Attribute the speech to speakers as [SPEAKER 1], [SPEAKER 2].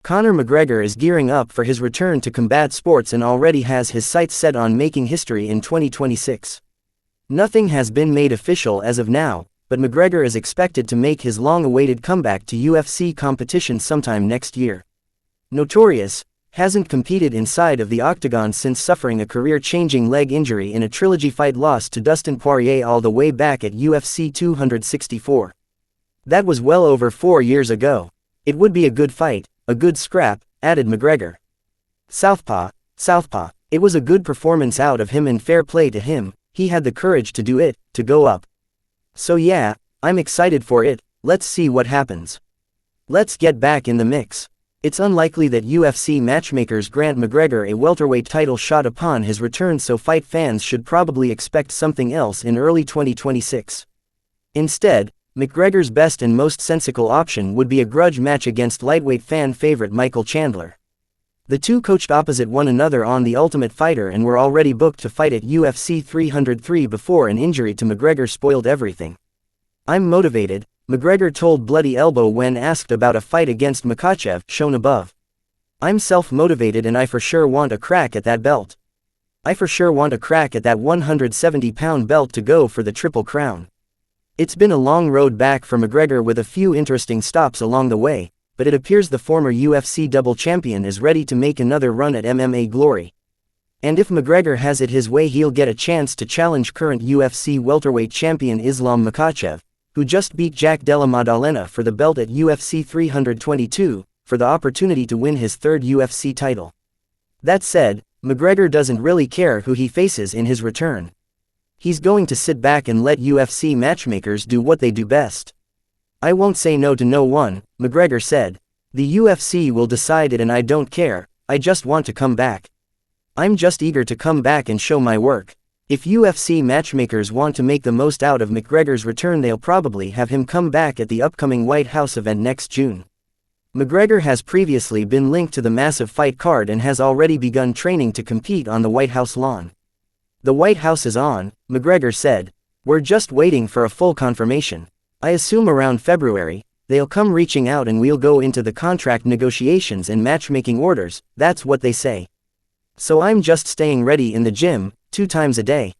[SPEAKER 1] Conor McGregor is gearing up for his return to combat sports and already has his sights set on making history in 2026. Nothing has been made official as of now, but McGregor is expected to make his long-awaited comeback to UFC competition sometime next year. Notorious hasn't competed inside of the Octagon since suffering a career-changing leg injury in a trilogy fight loss to Dustin Poirier all the way back at UFC 264. That was well over 4 years ago. It would be a good fight, a good scrap, added McGregor. Southpaw. It was a good performance out of him and fair play to him, he had the courage to do it, to go up. So yeah, I'm excited for it, let's see what happens. Let's get back in the mix. It's unlikely that UFC matchmakers grant McGregor a welterweight title shot upon his return, so fight fans should probably expect something else in early 2026. Instead, McGregor's best and most sensical option would be a grudge match against lightweight fan favorite Michael Chandler. The two coached opposite one another on The Ultimate Fighter and were already booked to fight at UFC 303 before an injury to McGregor spoiled everything. "I'm motivated," McGregor told Bloody Elbow when asked about a fight against Makhachev, shown above. "I'm self-motivated and I for sure want a crack at that belt. I for sure want a crack at that 170-pound belt to go for the Triple Crown." It's been a long road back for McGregor with a few interesting stops along the way, but it appears the former UFC double champion is ready to make another run at MMA glory. And if McGregor has it his way, he'll get a chance to challenge current UFC welterweight champion Islam Makhachev, who just beat Jack Della Maddalena for the belt at UFC 322, for the opportunity to win his third UFC title. That said, McGregor doesn't really care who he faces in his return. He's going to sit back and let UFC matchmakers do what they do best. "I won't say no to no one," McGregor said. "The UFC will decide it and I don't care, I just want to come back. I'm just eager to come back and show my work." If UFC matchmakers want to make the most out of McGregor's return, they'll probably have him come back at the upcoming White House event next June. McGregor has previously been linked to the massive fight card and has already begun training to compete on the White House lawn. "The White House is on," McGregor said. "We're just waiting for a full confirmation. I assume around February, they'll come reaching out and we'll go into the contract negotiations and matchmaking orders, that's what they say. So I'm just staying ready in the gym, 2 times a day.